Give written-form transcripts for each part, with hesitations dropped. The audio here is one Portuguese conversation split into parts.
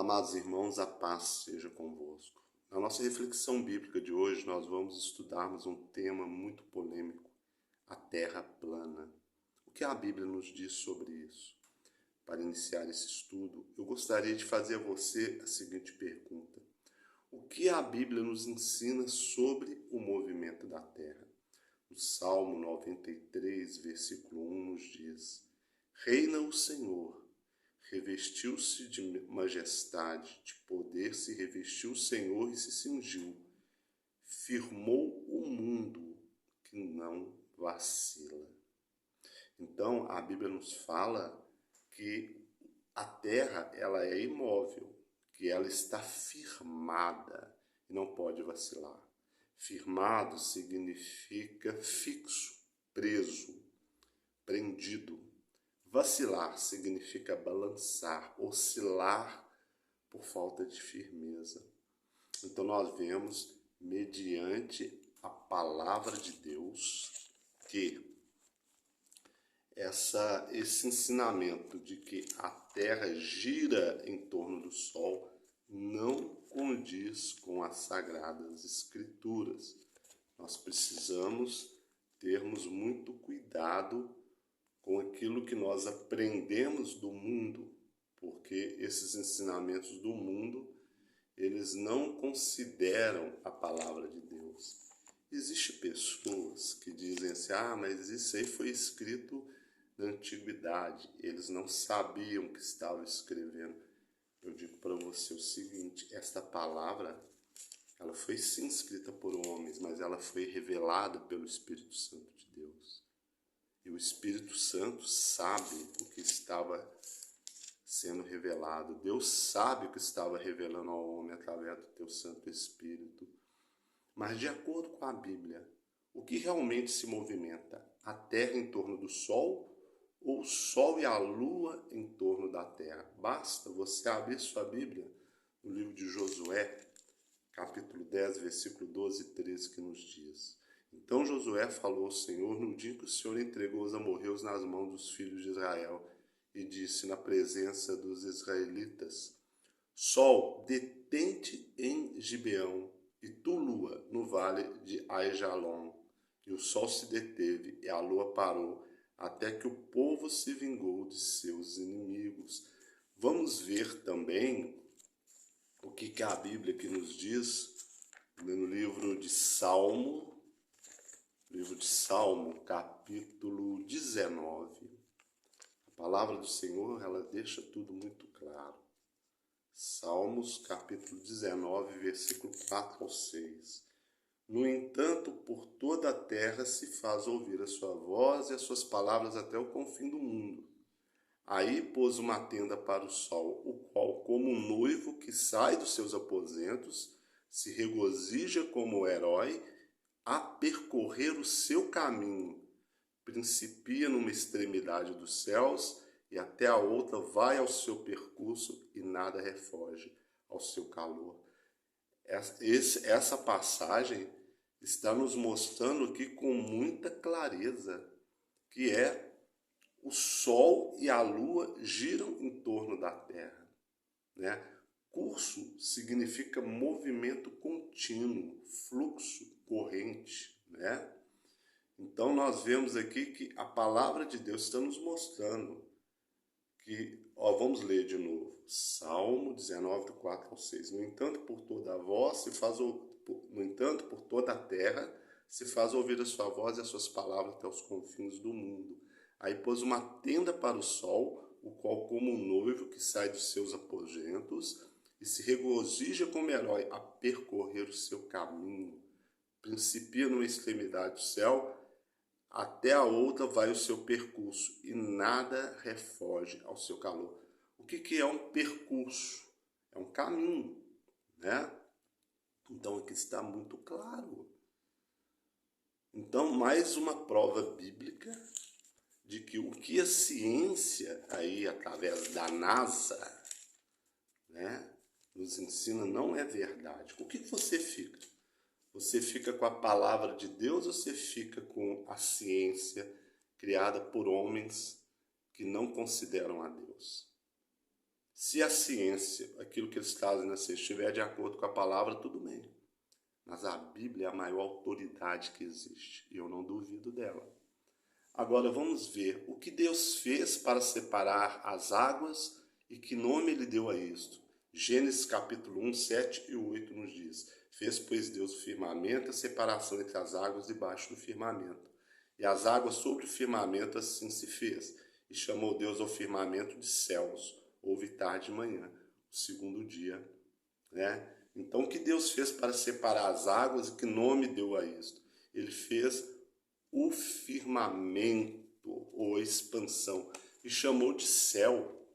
Amados irmãos, a paz seja convosco. Na nossa reflexão bíblica de hoje, nós vamos estudarmos um tema muito polêmico, a terra plana. O que a Bíblia nos diz sobre isso? Para iniciar esse estudo, eu gostaria de fazer a você a seguinte pergunta: o que a Bíblia nos ensina sobre o movimento da terra? O Salmo 93, versículo 1 nos diz: Reina o Senhor, revestiu-se de majestade, de poder se revestiu o Senhor e se cingiu. Firmou o mundo que não vacila. Então, a Bíblia nos fala que a terra ela é imóvel, que ela está firmada e não pode vacilar. Firmado significa fixo, preso, prendido. Vacilar significa balançar, oscilar por falta de firmeza. Então nós vemos, mediante a palavra de Deus, que esse ensinamento de que a terra gira em torno do sol não condiz com as sagradas escrituras. Nós precisamos termos muito cuidado com aquilo que nós aprendemos do mundo, porque esses ensinamentos do mundo, eles não consideram a palavra de Deus. Existem pessoas que dizem assim, mas isso aí foi escrito na antiguidade, eles não sabiam que estavam escrevendo. Eu digo para você o seguinte, esta palavra, ela foi sim escrita por homens, mas ela foi revelada pelo Espírito Santo de Deus. E o Espírito Santo sabe o que estava sendo revelado. Deus sabe o que estava revelando ao homem através do teu Santo Espírito. Mas de acordo com a Bíblia, o que realmente se movimenta? A terra em torno do sol ou o sol e a lua em torno da terra? Basta você abrir sua Bíblia no livro de Josué, capítulo 10, versículo 12 e 13, que nos diz: Então Josué falou ao Senhor no dia que o Senhor entregou os amorreus nas mãos dos filhos de Israel e disse na presença dos israelitas: Sol, detente em Gibeão, e tu, lua, no vale de Aijalon. E o sol se deteve e a lua parou, até que o povo se vingou de seus inimigos. Vamos ver também o que a Bíblia aqui nos diz no livro de Salmo, capítulo 19. A palavra do Senhor, ela deixa tudo muito claro. Salmos, capítulo 19, versículo 4 ao 6. No entanto, por toda a terra se faz ouvir a sua voz e as suas palavras até o confim do mundo. Aí pôs uma tenda para o sol, o qual, como um noivo que sai dos seus aposentos, se regozija como o herói a percorrer o seu caminho. Principia numa extremidade dos céus e até a outra vai ao seu percurso e nada refoge ao seu calor. Essa passagem está nos mostrando aqui com muita clareza que o sol e a lua giram em torno da terra, né? Curso significa movimento contínuo, fluxo, corrente, né? Então nós vemos aqui que a palavra de Deus está nos mostrando que, vamos ler de novo, Salmo 19, do 4 ao 6. No entanto, por toda a terra se faz ouvir a sua voz e as suas palavras até os confins do mundo. Aí pôs uma tenda para o sol, o qual como um noivo que sai dos seus aposentos e se regozija como herói a percorrer o seu caminho. Principia numa extremidade do céu, até a outra vai o seu percurso, e nada refoge ao seu calor. O que é um percurso? É um caminho, né? Então aqui está muito claro. Então, mais uma prova bíblica de que o que a ciência, aí através da NASA, né, nos ensina não é verdade. Com o que você fica? Você fica com a palavra de Deus ou você fica com a ciência criada por homens que não consideram a Deus? Se a ciência, aquilo que eles trazem na ciência, estiver de acordo com a palavra, tudo bem. Mas a Bíblia é a maior autoridade que existe, e eu não duvido dela. Agora vamos ver o que Deus fez para separar as águas e que nome Ele deu a isto. Gênesis capítulo 1, 7 e 8 nos diz: Fez, pois, Deus o firmamento, a separação entre as águas debaixo do firmamento. E as águas sobre o firmamento assim se fez. E chamou Deus ao firmamento de céus. Houve tarde e manhã, o segundo dia. Né? Então, o que Deus fez para separar as águas e que nome deu a isto? Ele fez o firmamento, ou expansão, e chamou de céu.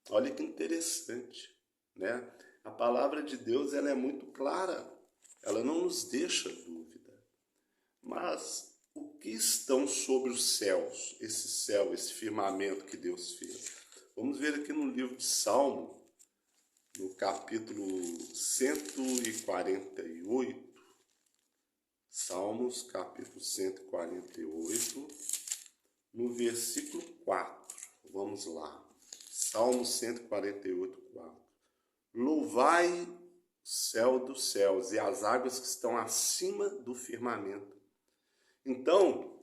Olha que interessante, né? A palavra de Deus, ela é muito clara, ela não nos deixa dúvida. Mas o que estão sobre os céus, esse céu, esse firmamento que Deus fez? Vamos ver aqui no livro de Salmo, no capítulo 148, Salmos, capítulo 148, no versículo 4. Vamos lá. Salmos 148, 4. Louvai o céu dos céus e as águas que estão acima do firmamento. Então,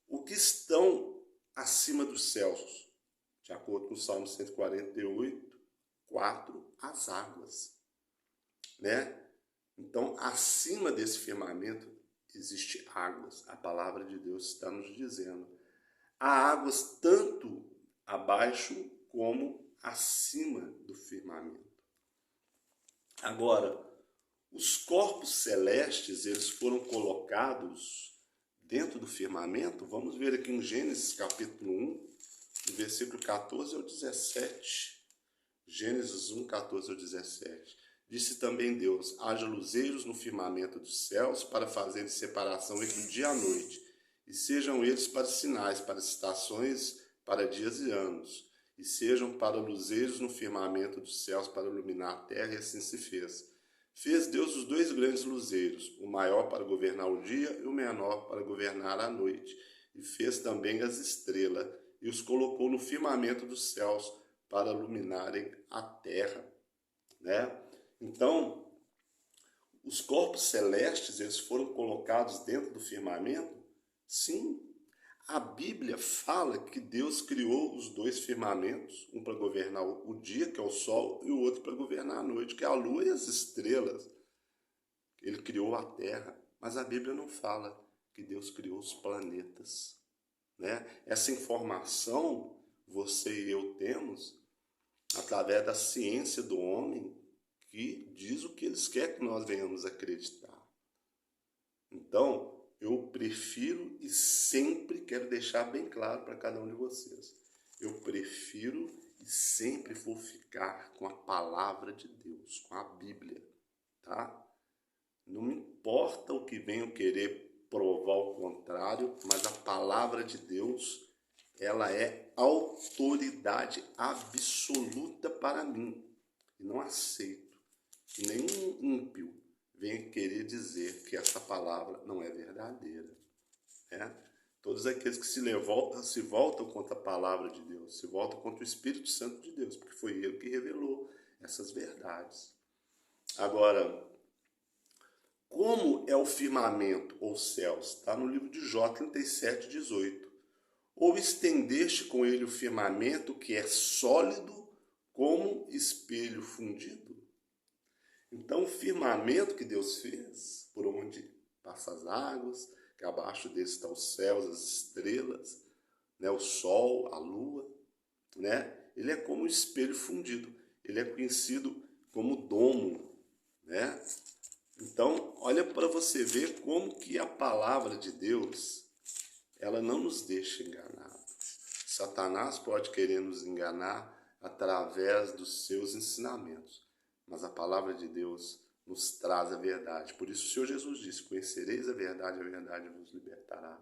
o que estão acima dos céus? De acordo com o Salmo 148, 4, as águas, né? Então, acima desse firmamento existe águas. A palavra de Deus está nos dizendo. Há águas tanto abaixo como acima do firmamento. Agora, os corpos celestes, eles foram colocados dentro do firmamento. Vamos ver aqui em Gênesis capítulo 1, do versículo 14 ao 17. Gênesis 1, 14 ao 17. Disse também Deus: haja luzeiros no firmamento dos céus para fazerem separação entre o dia e a noite, e sejam eles para sinais, para estações, para dias e anos, e sejam para luzeiros no firmamento dos céus para iluminar a terra, e assim se fez. Fez Deus os dois grandes luzeiros, o maior para governar o dia e o menor para governar a noite, e fez também as estrelas, e os colocou no firmamento dos céus para iluminarem a terra, né? Então, os corpos celestes, eles foram colocados dentro do firmamento? Sim. A Bíblia fala que Deus criou os dois firmamentos, um para governar o dia, que é o sol, e o outro para governar a noite, que é a lua e as estrelas. Ele criou a terra, mas a Bíblia não fala que Deus criou os planetas, né? Essa informação você e eu temos através da ciência do homem, que diz o que eles querem que nós venhamos acreditar. Então, eu prefiro e sempre quero deixar bem claro para cada um de vocês. Eu prefiro e sempre vou ficar com a palavra de Deus, com a Bíblia, tá? Não me importa o que venham querer provar o contrário, mas a palavra de Deus, ela é autoridade absoluta para mim. E não aceito que nenhum ímpio venha querer dizer que essa palavra não é verdadeira. Né? Todos aqueles que se voltam contra a palavra de Deus, se voltam contra o Espírito Santo de Deus, porque foi Ele que revelou essas verdades. Agora, como é o firmamento ou céus? Está no livro de Jó 37, 18. Ou estendeste com ele o firmamento que é sólido como espelho fundido? Então, o firmamento que Deus fez, por onde passam as águas, que abaixo dele estão os céus, as estrelas, né, o sol, a lua, né, ele é como um espelho fundido. Ele é conhecido como domo, né? Então, olha para você ver como que a palavra de Deus, ela não nos deixa enganados. Satanás pode querer nos enganar através dos seus ensinamentos, mas a palavra de Deus nos traz a verdade. Por isso o Senhor Jesus disse: conhecereis a verdade vos libertará.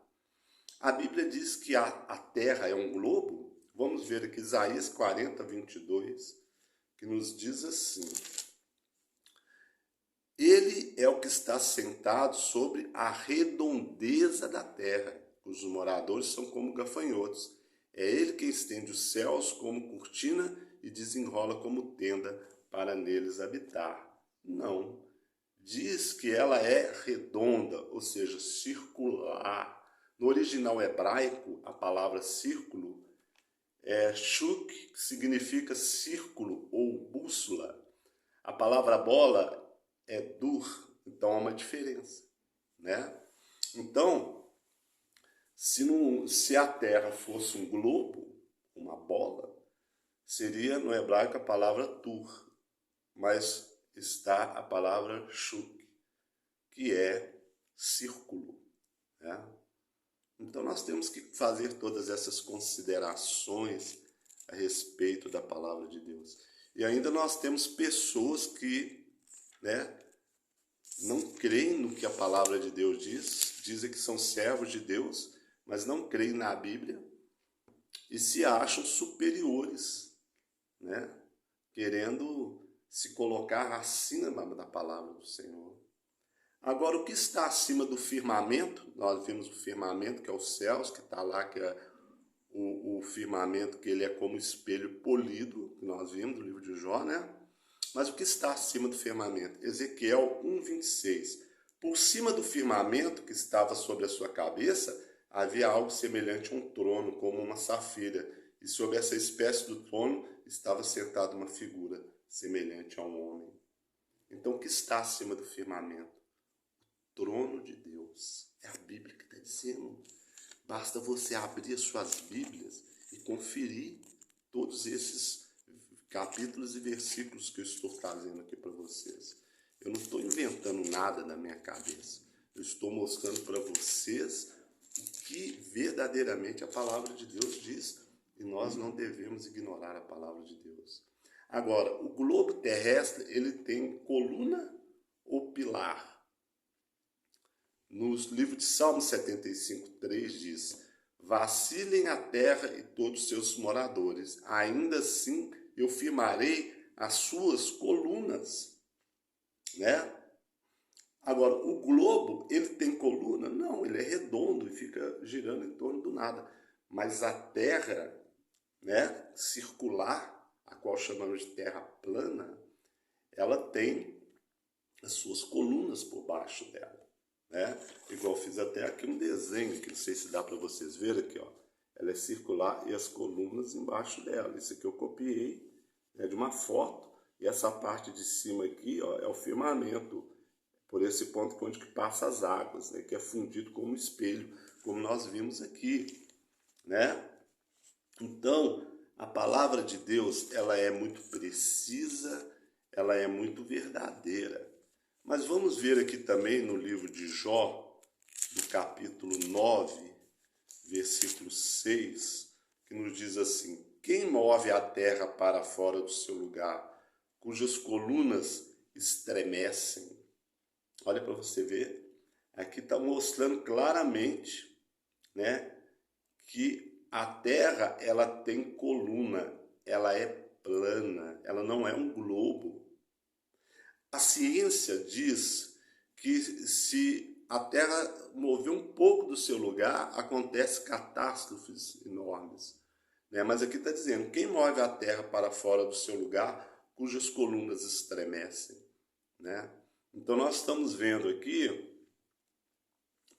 A Bíblia diz que a terra é um globo. Vamos ver aqui Isaías 40, 22, que nos diz assim: Ele é o que está sentado sobre a redondeza da terra, cujos moradores são como gafanhotos. É ele que estende os céus como cortina e desenrola como tenda para neles habitar. Não. Diz que ela é redonda, ou seja, circular. No original hebraico, a palavra círculo é shuk, que significa círculo ou bússola. A palavra bola é dur, então há uma diferença, né? Então, se a Terra fosse um globo, uma bola, seria no hebraico a palavra tur, mas está a palavra shuk, que é círculo, né? Então nós temos que fazer todas essas considerações a respeito da palavra de Deus. E ainda nós temos pessoas que, né, não creem no que a palavra de Deus diz, dizem que são servos de Deus, mas não creem na Bíblia e se acham superiores, né, querendo se colocar acima da palavra do Senhor. Agora, o que está acima do firmamento, nós vimos o firmamento, que é os céus, que está lá, que é o firmamento, que ele é como espelho polido, que nós vimos no livro de Jó, né? Mas o que está acima do firmamento? Ezequiel 1:26. Por cima do firmamento que estava sobre a sua cabeça, havia algo semelhante a um trono, como uma safira, e sobre essa espécie do trono estava sentada uma figura semelhante a um homem. Então, o que está acima do firmamento? Trono de Deus. É a Bíblia que está dizendo. Basta você abrir as suas Bíblias e conferir todos esses capítulos e versículos que eu estou trazendo aqui para vocês. Eu não estou inventando nada na minha cabeça. Eu estou mostrando para vocês o que verdadeiramente a palavra de Deus diz. E nós não devemos ignorar a palavra de Deus. Agora, o globo terrestre, ele tem coluna ou pilar? No livro de Salmo 75:3 diz: vacilem a terra e todos seus moradores, ainda assim eu firmarei as suas colunas, né? Agora, o globo, ele tem coluna? Não, ele é redondo e fica girando em torno do nada. Mas a terra, né, circular, a qual chamamos de terra plana, ela tem as suas colunas por baixo dela. Né? Igual eu fiz até aqui um desenho, que não sei se dá para vocês verem aqui, ó. Ela é circular e as colunas embaixo dela. Isso aqui eu copiei, né, de uma foto, e essa parte de cima aqui, ó, é o firmamento, por esse ponto onde que passa as águas, né, que é fundido como espelho, como nós vimos aqui, né? Então, a palavra de Deus, ela é muito precisa, ela é muito verdadeira. Mas vamos ver aqui também no livro de Jó, no capítulo 9, versículo 6, que nos diz assim: quem move a terra para fora do seu lugar, cujas colunas estremecem. Olha para você ver, aqui está mostrando claramente, né, que a terra, ela tem coluna, ela é plana, ela não é um globo. A ciência diz que se a Terra mover um pouco do seu lugar, acontecem catástrofes enormes, né? Mas aqui está dizendo, quem move a Terra para fora do seu lugar, cujas colunas estremecem, né? Então nós estamos vendo aqui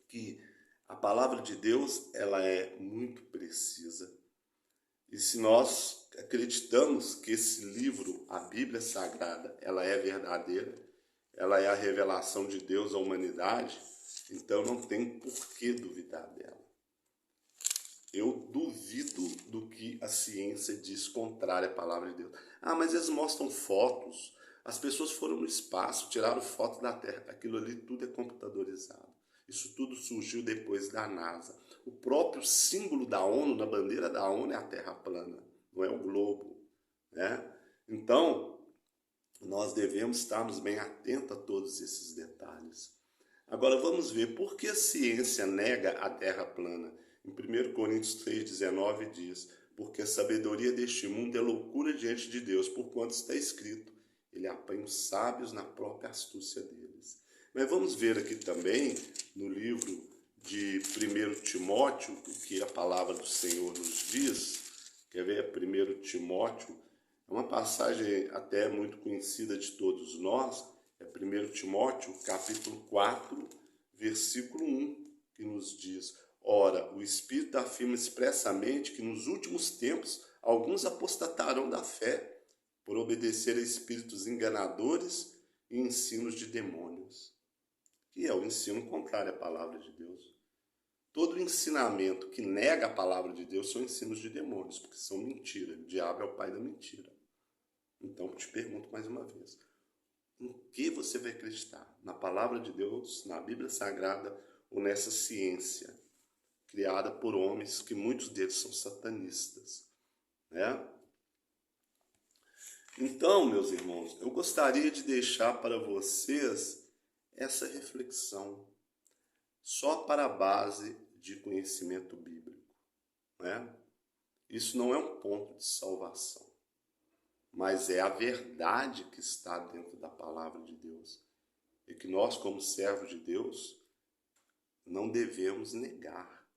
que a palavra de Deus, ela é muito precisa. E se nós acreditamos que esse livro, a Bíblia Sagrada, ela é verdadeira, ela é a revelação de Deus à humanidade, então não tem por que duvidar dela. Eu duvido do que a ciência diz contrário à palavra de Deus. Ah, mas eles mostram fotos. As pessoas foram no espaço, tiraram fotos da Terra. Aquilo ali tudo é computadorizado. Isso tudo surgiu depois da NASA. O próprio símbolo da ONU, na bandeira da ONU, é a Terra plana, não é o globo, né? Então, nós devemos estarmos bem atentos a todos esses detalhes. Agora vamos ver por que a ciência nega a Terra plana. Em 1 Coríntios 3,19 diz: porque a sabedoria deste mundo é loucura diante de Deus, porquanto está escrito, ele apanha os sábios na própria astúcia deles. Mas vamos ver aqui também, no livro de 1 Timóteo, o que a palavra do Senhor nos diz. Quer ver? 1 Timóteo é É uma passagem até muito conhecida de todos nós, é 1 Timóteo, capítulo 4, versículo 1, que nos diz: ora, o Espírito afirma expressamente que nos últimos tempos alguns apostatarão da fé, por obedecer a espíritos enganadores e ensinos de demônios, que é o ensino contrário à palavra de Deus. Todo ensinamento que nega a palavra de Deus são ensinos de demônios, porque são mentira. O diabo é o pai da mentira. Então, eu te pergunto mais uma vez, em que você vai acreditar? Na palavra de Deus, na Bíblia Sagrada ou nessa ciência criada por homens que muitos deles são satanistas, né? Então, meus irmãos, eu gostaria de deixar para vocês essa reflexão só para a base de conhecimento bíblico, né? Isso não é um ponto de salvação, mas é a verdade que está dentro da palavra de Deus e que nós, como servos de Deus, não devemos negar.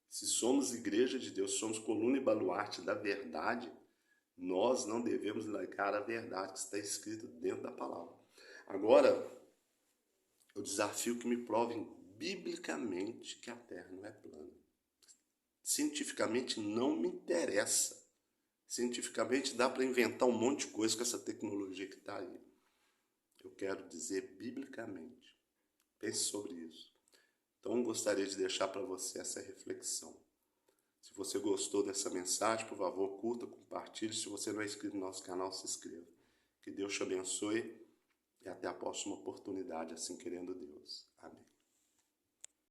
Se somos igreja de Deus, somos coluna e baluarte da verdade, nós não devemos negar a verdade que está escrita dentro da palavra. Agora, eu desafio que me provem biblicamente que a Terra não é plana. Cientificamente não me interessa. Cientificamente dá para inventar um monte de coisa com essa tecnologia que está aí. Eu quero dizer biblicamente. Pense sobre isso. Então, gostaria de deixar para você essa reflexão. Se você gostou dessa mensagem, por favor, curta, compartilhe. Se você não é inscrito no nosso canal, se inscreva. Que Deus te abençoe e até a próxima oportunidade, assim querendo Deus. Amém.